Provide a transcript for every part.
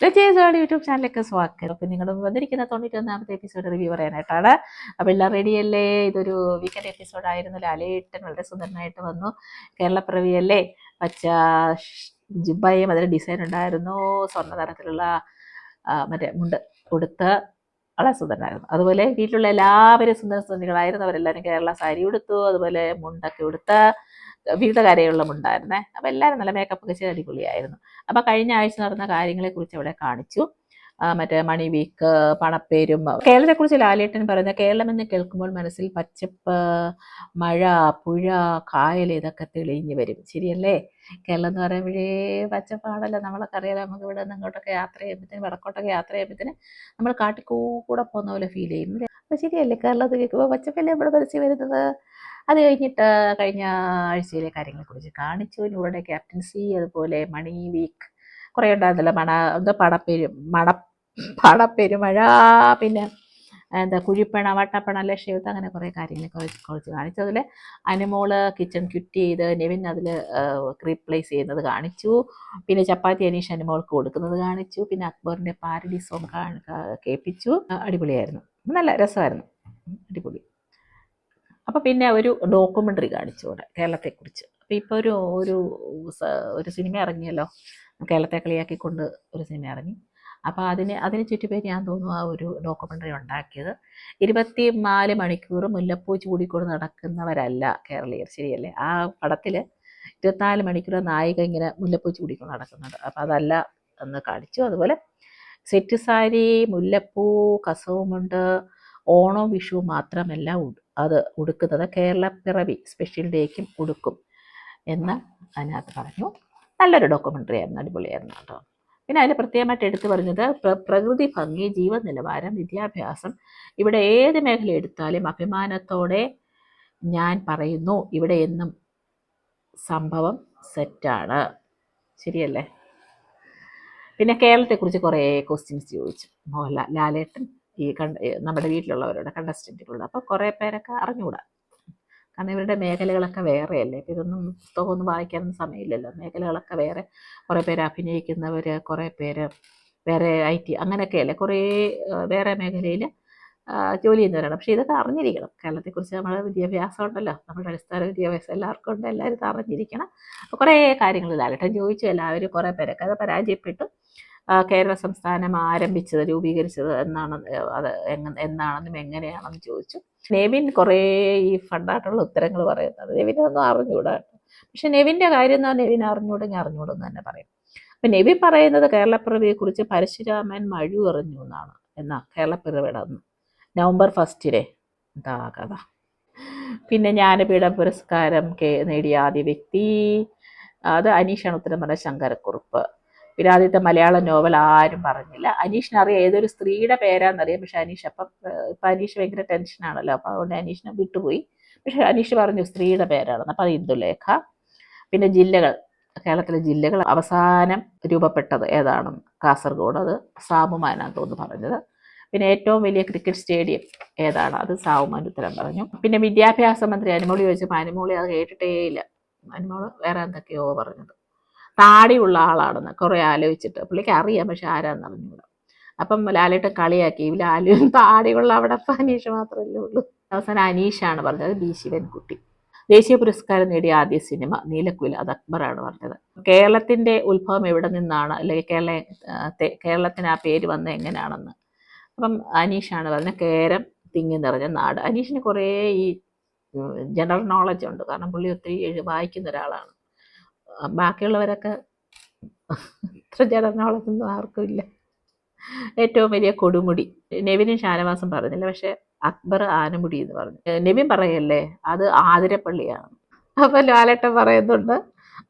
രചയിതാട് YouTube ചാനലിലേക്ക് സ്വാഗതം. അപ്പം നിങ്ങൾ വന്നിരിക്കുന്ന 91ാമത്തെ എപ്പിസോഡ് റിവ്യൂ പറയാനായിട്ടാണ്. അപ്പോൾ എല്ലാം റെഡിയല്ലേ? ഇതൊരു വീക്കെൻഡ് എപ്പിസോഡായിരുന്നു. ലാലേട്ടൻ വളരെ സുന്ദരനായിട്ട് വന്നു. കേരളപ്പിറവിയല്ലേ, പച്ച ജുബയും അതിന് ഡിസൈൻ ഉണ്ടായിരുന്നു. സ്വർണ്ണ തരത്തിലുള്ള മറ്റേ മുണ്ട് കൊടുത്ത് വളരെ സുന്ദരനായിരുന്നു. അതുപോലെ വീട്ടിലുള്ള എല്ലാവരും സുന്ദരികളായിരുന്നു. അവരെല്ലാവരും കേരള സാരി ഉടുത്തു, അതുപോലെ മുണ്ടൊക്കെ ഉടുത്ത് വിവിധ കാര്യങ്ങളിലും ഉണ്ടായിരുന്നേ. അപ്പം എല്ലാവരും നല്ല മേക്കപ്പ് ഒക്കെ ചെയ്ത് അടിപൊളിയായിരുന്നു. അപ്പം കഴിഞ്ഞ ആഴ്ച നടന്ന കാര്യങ്ങളെക്കുറിച്ച് അവിടെ കാണിച്ചു. മറ്റേ മണി വീക്ക്, പണപ്പേരും. കേരളത്തെക്കുറിച്ച് ലാലേട്ടൻ പറയുന്നത്, കേരളം എന്ന് കേൾക്കുമ്പോൾ മനസ്സിൽ പച്ചപ്പ്, മഴ, പുഴ, കായൽ ഇതൊക്കെ തെളിഞ്ഞു വരും. ശരിയല്ലേ? കേരളം എന്ന് പറയുമ്പോഴേ പച്ചപ്പാണല്ലോ. നമ്മളൊക്കെ അറിയാലോ. നമുക്ക് ഇവിടെ നിന്ന് ഇങ്ങോട്ടൊക്കെ യാത്ര ചെയ്യുമ്പോഴത്തേന്, വടക്കോട്ടൊക്കെ യാത്ര ചെയ്യുമ്പോഴത്തേന് നമ്മൾ കാട്ടിക്കൂടെ പോകുന്ന പോലെ ഫീൽ ചെയ്യും. അപ്പം ശരിയല്ലേ? കേരളത്തിൽ കേൾക്കുമ്പോൾ പച്ചപ്പല്ലേ നമ്മുടെ മനസ്സിൽ വരുന്നത്. അത് കഴിഞ്ഞിട്ട് കഴിഞ്ഞ ആഴ്ചയിലെ കാര്യങ്ങളെക്കുറിച്ച് കാണിച്ചു. ന്യൂഡേ ക്യാപ്റ്റൻസി, അതുപോലെ മണി വീക്ക് കുറേ ഉണ്ടായിരുന്നല്ലോ. പണപ്പെരുമഴ, പിന്നെ എന്താ കുഴിപ്പണ, വട്ടപ്പണ, ലക്ഷ്യയുദ്ധം, അങ്ങനെ കുറേ കാര്യങ്ങളെ കുറിച്ച് കാണിച്ചു. അതിൽ അനുമോള് കിച്ചൺ ക്വിറ്റ് ചെയ്ത് നെവിൻ അതിൽ റീപ്ലേസ് ചെയ്യുന്നത് കാണിച്ചു. പിന്നെ ചപ്പാത്തി അനീഷ് അനുമോൾക്ക് കൊടുക്കുന്നത് കാണിച്ചു. പിന്നെ അക്ബറിൻ്റെ പാരഡി സോങ് കേൾപ്പിച്ചു. അടിപൊളിയായിരുന്നു, നല്ല രസമായിരുന്നു, അടിപൊളി. അപ്പോൾ പിന്നെ ഒരു ഡോക്യുമെൻ്ററി കാണിച്ചു ഇവിടെ കേരളത്തെക്കുറിച്ച്. അപ്പോൾ ഇപ്പോൾ ഒരു സിനിമ ഇറങ്ങിയല്ലോ, കേരളത്തെ കളിയാക്കിക്കൊണ്ട് ഒരു സിനിമ ഇറങ്ങി. അപ്പോൾ അതിന് ചുറ്റുപേര് ഞാൻ തോന്നുന്നു ആ ഒരു ഡോക്യുമെൻ്ററി ഉണ്ടാക്കിയത്. 24 മണിക്കൂർ മുല്ലപ്പൂ ചൂടിക്കൊണ്ട് നടക്കുന്നവരല്ല കേരളീയർ. ശരിയല്ലേ? ആ പടത്തിൽ 24 മണിക്കൂർ നായിക ഇങ്ങനെ മുല്ലപ്പൂ ചൂടിക്കൊണ്ട് നടക്കുന്നുണ്ട്. അപ്പോൾ അതല്ല എന്ന് കാണിച്ചു. അതുപോലെ സെറ്റ് സാരി, മുല്ലപ്പൂ, കസവുമുണ്ട്, ഓണവും വിഷുവും മാത്രമല്ല അത് ഉടുക്കുന്നത്, കേരളപ്പിറവി സ്പെഷ്യൽ ഡേക്കും ഉടുക്കും എന്ന് അതിനകത്ത് പറഞ്ഞു. നല്ലൊരു ഡോക്യുമെൻ്ററി ആയിരുന്നു, അടിപൊളിയായിരുന്നു കേട്ടോ. പിന്നെ അതിൽ പ്രത്യേകമായിട്ട് എടുത്തു പറഞ്ഞത് പ്രകൃതി ഭംഗി, ജീവൻ നിലവാരം, വിദ്യാഭ്യാസം, ഇവിടെ ഏത് മേഖല എടുത്താലും അഭിമാനത്തോടെ ഞാൻ പറയുന്നു, ഇവിടെ എന്നും സംഭവം സെറ്റാണ്. ശരിയല്ലേ? പിന്നെ കേരളത്തെക്കുറിച്ച് കുറേ ക്വസ്റ്റ്യൻസ് ചോദിച്ചു ലാലേട്ടൻ നമ്മുടെ വീട്ടിലുള്ളവരോട്, കണ്ടസ്റ്റൻറ്റുകളോട്. അപ്പോൾ കുറേ പേരൊക്കെ അറിഞ്ഞുകൂടാ, കാരണം ഇവരുടെ മേഖലകളൊക്കെ വേറെയല്ലേ. ഇപ്പം ഇതൊന്നും പുസ്തകമൊന്നും വായിക്കാനൊന്നും സമയമില്ലല്ലോ. മേഖലകളൊക്കെ വേറെ. കുറേ പേര് അഭിനയിക്കുന്നവർ, കുറേ പേര് വേറെ IT അങ്ങനെയൊക്കെയല്ലേ, കുറേ വേറെ മേഖലയിൽ ജോലി ചെയ്യുന്നവരാണ്. പക്ഷേ ഇതൊക്കെ അറിഞ്ഞിരിക്കണം. കേരളത്തെക്കുറിച്ച് നമ്മുടെ വിദ്യാഭ്യാസം ഉണ്ടല്ലോ, നമ്മുടെ അടിസ്ഥാന വിദ്യാഭ്യാസം എല്ലാവർക്കും ഉണ്ട്, എല്ലാവരും ഇത് അറിഞ്ഞിരിക്കണം. അപ്പോൾ കുറേ കാര്യങ്ങൾ ലാലേട്ടൻ ചോദിച്ചു. എല്ലാവരും കുറേ പേരൊക്കെ അത് പരാജയപ്പെട്ടു. കേരള സംസ്ഥാനം രൂപീകരിച്ചത് എന്നാണെന്നും എങ്ങനെയാണെന്ന് ചോദിച്ചു. നെവിൻ കുറേ ഈ ഫണ്ടായിട്ടുള്ള ഉത്തരങ്ങൾ പറയുന്നത്, നെവിനൊന്നും അറിഞ്ഞുകൂടാ. പക്ഷെ നെവിൻ്റെ കാര്യം എന്ന് പറഞ്ഞാൽ നെവിൻ അറിഞ്ഞൂടെങ്കിൽ അറിഞ്ഞൂടെന്ന് തന്നെ പറയും. അപ്പം നെവിൻ പറയുന്നത് കേരളപ്പിറവിയെക്കുറിച്ച് പരശുരാമൻ മഴു എറിഞ്ഞു എന്നാ കേരളപ്പിറവിയുടെ അന്ന് നവംബർ 1 എന്താ കഥ. പിന്നെ ജ്ഞാനപീഠ പുരസ്കാരം നേടിയ ആദ്യ വ്യക്തി, അത് അനീഷാണ് ഉത്തരം പറഞ്ഞ, ശങ്കരക്കുറുപ്പ്. പിന്നെ ആദ്യത്തെ മലയാള നോവൽ ആരും പറഞ്ഞില്ല. അനീഷിനറിയാം ഏതൊരു സ്ത്രീയുടെ പേരാണെന്നറിയാം. പക്ഷെ അനീഷ് ഇപ്പം അനീഷ് ഭയങ്കര ടെൻഷനാണല്ലോ, അപ്പോൾ അതുകൊണ്ട് അനീഷിനെ വിട്ടുപോയി. പക്ഷെ അനീഷ് പറഞ്ഞു സ്ത്രീയുടെ പേരാണെന്ന്. അപ്പോൾ അത് ഇന്ദുലേഖ. പിന്നെ ജില്ലകൾ, കേരളത്തിലെ ജില്ലകൾ അവസാനം രൂപപ്പെട്ടത് ഏതാണെന്ന്, കാസർഗോഡ്, അത് സാബുമാനാന്ന് തോന്നുന്നു പറഞ്ഞത്. പിന്നെ ഏറ്റവും വലിയ ക്രിക്കറ്റ് സ്റ്റേഡിയം ഏതാണ്, അത് സാവുമാൻ ഉത്തരം പറഞ്ഞു. പിന്നെ വിദ്യാഭ്യാസ മന്ത്രി അനുമോളി ചോദിച്ചപ്പോൾ അനുമോളി അത് കേട്ടിട്ടേ ഇല്ല. അനുമോള് വേറെ എന്തൊക്കെയോ പറഞ്ഞത്. താടിയുള്ള ആളാണെന്ന് കുറേ ആലോചിച്ചിട്ട്, പുള്ളിക്ക് അറിയാം പക്ഷെ ആരാന്ന് അറിഞ്ഞൂടാ. അപ്പം ലാലേട്ടൻ കളിയാക്കി, ലാലും താടിയുള്ള അവിടെ അനീഷ് മാത്രമല്ലേ ഉള്ളൂ. അവസാനം അനീഷാണ് പറഞ്ഞത്, ബി ശിവൻകുട്ടി. ദേശീയ പുരസ്കാരം നേടിയ ആദ്യ സിനിമ നീലക്കുയിൽ, അത് അക്ബറാണ് പറഞ്ഞത്. കേരളത്തിൻ്റെ ഉത്ഭവം എവിടെ നിന്നാണ്, അല്ലെങ്കിൽ കേരളത്തിന് ആ പേര് വന്നത് എങ്ങനെയാണെന്ന്, അപ്പം അനീഷാണ് പറഞ്ഞത്, കേരം തിങ്ങി നിറഞ്ഞ നാട്. അനീഷിന് കുറേ ഈ ജനറൽ നോളജ് ഉണ്ട്, കാരണം പുള്ളി ഒത്തിരി വായിക്കുന്ന ഒരാളാണ്. ബാക്കിയുള്ളവരൊക്കെ ഇത്ര ജനറൽ നോളജൊന്നും ആർക്കും ഇല്ല. ഏറ്റവും വലിയ കൊടുമുടി, നെവിനും ഷാനവാസും പറഞ്ഞില്ല, പക്ഷെ അക്ബർ ആനമുടി എന്ന് പറഞ്ഞു. നെവിൻ പറയല്ലേ അത് ആതിരപ്പള്ളിയാണ്. അപ്പം ലാലേട്ടൻ പറയുന്നുണ്ട്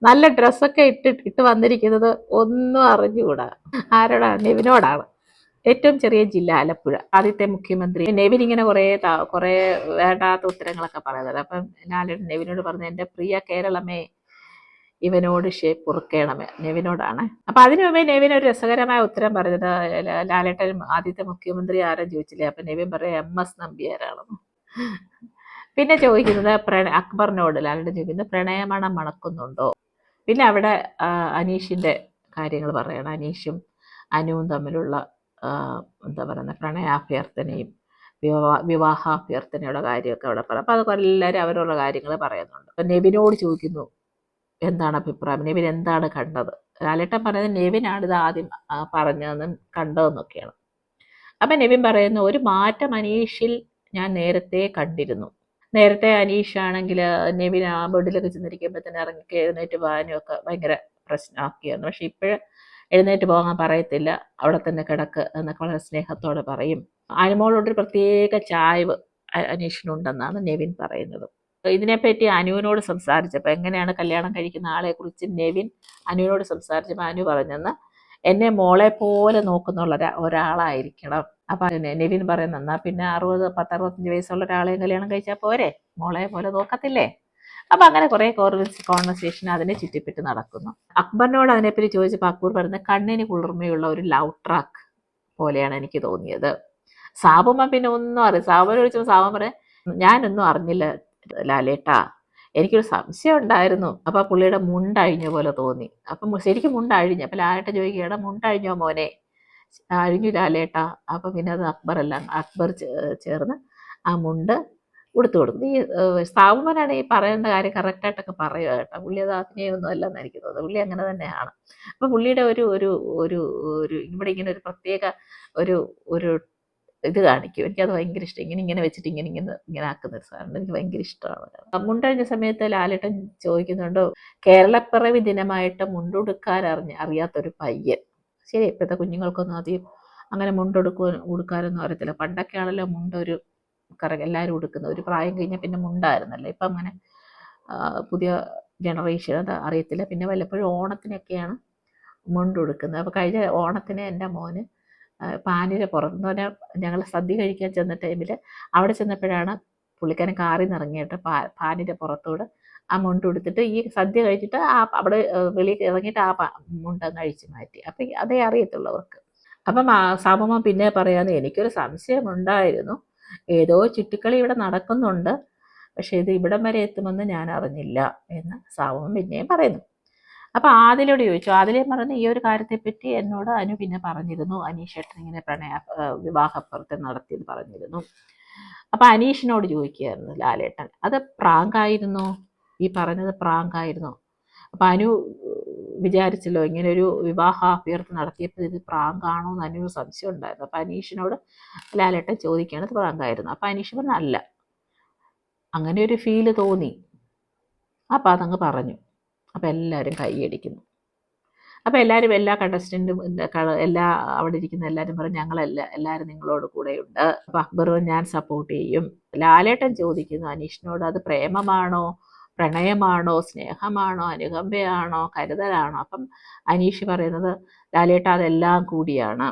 നല്ല ഡ്രസ്സൊക്കെ ഇട്ട് വന്നിരിക്കുന്നത് ഒന്നും അറിഞ്ഞുകൂടാ. ആരോടാണ്? നെവിനോടാണ്. ഏറ്റവും ചെറിയ ജില്ല ആലപ്പുഴ. ആദ്യത്തെ മുഖ്യമന്ത്രി. നെവിൻ ഇങ്ങനെ കുറേ വേണ്ടാത്ത ഉത്തരങ്ങളൊക്കെ പറയുന്നത്. അപ്പം ലാലേട്ടൻ നെവിനോട് പറഞ്ഞു, എൻ്റെ പ്രിയ കേരളമേ ഇവനോട് പൊറുക്കേണമേ. നെവിനോടാണ്. അപ്പം അതിനു മുമ്പേ നെവിൻ ഒരു രസകരമായ ഉത്തരം പറഞ്ഞത്, ലാലേട്ടൻ ആദ്യത്തെ മുഖ്യമന്ത്രി ആരും ചോദിച്ചില്ലേ, അപ്പം നെവിൻ പറയാം MS നമ്പ്യാരാണെന്ന്. പിന്നെ ചോദിക്കുന്നത് അക്ബറിനോട് ലാലേട്ടൻ ചോദിക്കുന്നത്, പ്രണയമണം മണക്കുന്നുണ്ടോ. പിന്നെ അവിടെ അനീഷിൻ്റെ കാര്യങ്ങൾ പറയണം. അനീഷും അനുവും തമ്മിലുള്ള എന്താ പറയുന്നത് പ്രണയാഭ്യർത്ഥനയും വിവാഹാഭ്യർത്ഥനയുടെ കാര്യമൊക്കെ അവിടെ പറയാം. അപ്പോൾ അതൊക്കെ എല്ലാവരും അവരുടെ കാര്യങ്ങൾ പറയുന്നുണ്ട്. അപ്പം നെവിനോട് ചോദിക്കുന്നു എന്താണ് അഭിപ്രായം, നെവിൻ എന്താണ് കണ്ടത്. ലാലേട്ടൻ പറയുന്നത് നെവിനാണ് ഇത് ആദ്യം പറഞ്ഞതെന്നും കണ്ടതെന്നൊക്കെയാണ്. അപ്പം നെവിൻ പറയുന്നു ഒരു മാറ്റം അനീഷിൽ ഞാൻ നേരത്തെ കണ്ടിരുന്നു. നേരത്തെ അനീഷാണെങ്കിൽ നെവിൻ ആ ബെഡിലൊക്കെ ചെന്നിരിക്കുമ്പോൾ തന്നെ ഇറങ്ങി എഴുന്നേറ്റ് പോകാനും ഒക്കെ ഭയങ്കര പ്രശ്നമാക്കിയായിരുന്നു. പക്ഷെ ഇപ്പോഴും എഴുന്നേറ്റ് പോകാൻ പറയത്തില്ല, അവിടെ തന്നെ കിടക്ക് എന്നൊക്കെ വളരെ സ്നേഹത്തോടെ പറയും. അനുമോളോടൊരു പ്രത്യേക ചായ്വ് അനീഷിനുണ്ടെന്നാണ് നെവിൻ പറയുന്നത്. ഇതിനെപ്പറ്റി അനുവിനോട് സംസാരിച്ചപ്പോൾ എങ്ങനെയാണ് കല്യാണം കഴിക്കുന്ന ആളെക്കുറിച്ച് നെവിൻ അനുവിനോട് സംസാരിച്ചപ്പോൾ അനു പറഞ്ഞെന്ന് എന്നെ മോളെ പോലെ നോക്കുന്നുള്ള ഒരാളായിരിക്കണം. അപ്പം നെവിൻ പറയുന്നത് എന്നാൽ പിന്നെ 60-65 വയസ്സുള്ള ഒരാളെയും കല്യാണം കഴിച്ചാൽ പോരെ, മോളെ പോലെ നോക്കത്തില്ലേ. അപ്പം അങ്ങനെ കുറേ കോൺവെർസേഷൻ അതിനെ ചുറ്റിപ്പറ്റി നടക്കുന്നു. അക്ബറിനോട് അതിനെപ്പറ്റി ചോദിച്ചപ്പോൾ അക്ബർ പറയുന്നത് കണ്ണിന് കുളിർമയുള്ള ഒരു ലവ് ട്രാക്ക് പോലെയാണ് എനിക്ക് തോന്നിയത്. സാബുമ്മ പിന്നെ ഒന്നും അറിയാം. സാബുവിനെ ചോദിച്ചപ്പോൾ സാബു പറയാം ഞാനൊന്നും അറിഞ്ഞില്ല ലാലേട്ടാ, എനിക്കൊരു സംശയം ഉണ്ടായിരുന്നു. അപ്പം പുള്ളിയുടെ മുണ്ടഴിഞ്ഞ പോലെ തോന്നി. അപ്പം ശരിക്കും മുണ്ടഴിഞ്ഞു. അപ്പം ലാലേട്ടൻ ചോദിക്കുകയാണ് മുണ്ടഴിഞ്ഞോ മോനെ. അഴിഞ്ഞു ലാലേട്ടാ. അപ്പം പിന്നെ അത് അക്ബർ ചേർന്ന് ആ മുണ്ട് ഉടുത്തു കൊടുക്കും. ഈ സ്ഥാപകനാണ് ഈ പറയുന്ന കാര്യം കറക്റ്റായിട്ടൊക്കെ പറയുക കേട്ടോ. പുള്ളി അത് അഭിനയമൊന്നും അല്ലെന്ന് എനിക്ക് തോന്നുന്നത്. പുള്ളി അങ്ങനെ തന്നെയാണ്. അപ്പം പുള്ളിയുടെ ഒരു ഒരു ഒരു ഒരു ഇവിടെ ഇങ്ങനെ ഒരു പ്രത്യേക ഒരു ഒരു ഇത് കാണിക്കും. എനിക്കത് ഭയങ്കര ഇഷ്ടം. ഇങ്ങനെ വെച്ചിട്ട് ഇങ്ങനെ ആക്കുന്ന ഒരു സാധനം എനിക്ക് ഭയങ്കര ഇഷ്ടമാണ്. മുണ്ടഴിഞ്ഞ സമയത്ത് ലാലേട്ടൻ ചോദിക്കുന്നുണ്ട് കേരളപ്പിറവി ദിനമായിട്ട് മുണ്ടുടുക്കാൻ അറിയാത്തൊരു പയ്യൻ. ശരി, ഇപ്പോഴത്തെ കുഞ്ഞുങ്ങൾക്കൊന്നും അധികം അങ്ങനെ ഉടുക്കാനൊന്നും അറിയത്തില്ല. പണ്ടൊക്കെ ആണല്ലോ മുണ്ടൊരു എല്ലാവരും ഉടുക്കുന്ന ഒരു പ്രായം കഴിഞ്ഞാൽ പിന്നെ മുണ്ടായിരുന്നല്ലോ. ഇപ്പം അങ്ങനെ പുതിയ ജനറേഷൻ അത് അറിയത്തില്ല. പിന്നെ വല്ലപ്പോഴും ഓണത്തിനൊക്കെയാണ് മുണ്ടുടുക്കുന്നത്. അപ്പോൾ കഴിഞ്ഞ ഓണത്തിന് എൻ്റെ മോന് പാനിയുടെ പുറത്ത് പറഞ്ഞാൽ ഞങ്ങൾ സദ്യ കഴിക്കാൻ ചെന്ന ടൈമിൽ അവിടെ ചെന്നപ്പോഴാണ് പുള്ളിക്കാരൻ കാറിൽ നിന്ന് ഇറങ്ങിയിട്ട് പാനിൻ്റെ പുറത്തോട് ആ മുണ്ട് ഉടുത്തിട്ട് ഈ സദ്യ കഴിച്ചിട്ട് അവിടെ വെളിയിൽ ഇറങ്ങിയിട്ട് ആ മുണ്ടങ്ങ് അഴിച്ചു മാറ്റി. അപ്പം അതേ അറിയത്തുള്ളവർക്ക്. അപ്പം സാബമ്മ പിന്നെ പറയാതെ എനിക്കൊരു സംശയമുണ്ടായിരുന്നു, ഏതോ ചുറ്റിക്കളി ഇവിടെ നടക്കുന്നുണ്ട്, പക്ഷേ ഇത് ഇവിടം വരെ എത്തുമെന്ന് ഞാൻ അറിഞ്ഞില്ല എന്ന് സാബമ്മ പിന്നെയും പറയുന്നു. അപ്പം ആദിലോട് ചോദിച്ചു. ആദിലേ പറഞ്ഞു ഈ ഒരു കാര്യത്തെപ്പറ്റി എന്നോട് അനു പിന്നെ പറഞ്ഞിരുന്നു, അനീഷേട്ടൻ ഇങ്ങനെ വിവാഹപ്പുറത്തെ നടത്തിയെന്ന് പറഞ്ഞിരുന്നു. അപ്പം അനീഷിനോട് ചോദിക്കുകയായിരുന്നു ലാലേട്ടൻ അത് പ്രാങ്കായിരുന്നോ, ഈ പറഞ്ഞത് പ്രാങ്കായിരുന്നോ. അപ്പം അനു വിചാരിച്ചല്ലോ ഇങ്ങനെ ഒരു വിവാഹാഭ്യർത്ഥന നടത്തിയപ്പോൾ ഇത് പ്രാങ്കാണോ എന്ന് അനു സംശയം ഉണ്ടായിരുന്നു. അപ്പം അനീഷിനോട് ലാലേട്ടൻ ചോദിക്കുകയാണ് ഇത് പ്രാങ്കായിരുന്നു. അപ്പം അനീഷ് പറഞ്ഞു അല്ല, അങ്ങനെ ഒരു ഫീല് തോന്നി. അപ്പം അതങ്ങ് പറഞ്ഞു. അപ്പം എല്ലാവരും കൈയടിക്കുന്നു. അപ്പം എല്ലാവരും എല്ലാ കണ്ടസ്റ്റൻറ്റും എല്ലാ അവിടെ ഇരിക്കുന്ന എല്ലാവരും പറഞ്ഞു എല്ലാവരും നിങ്ങളോട് കൂടെയുണ്ട്. അപ്പം അക്ബർ ഞാൻ സപ്പോർട്ട് ചെയ്യും. ലാലേട്ടൻ ചോദിക്കുന്നു അനീഷിനോട് അത് പ്രേമമാണോ, പ്രണയമാണോ, സ്നേഹമാണോ, അനുകമ്പയാണോ, കരുതലാണോ. അപ്പം അനീഷ് പറയുന്നത് ലാലേട്ട അതെല്ലാം കൂടിയാണ്.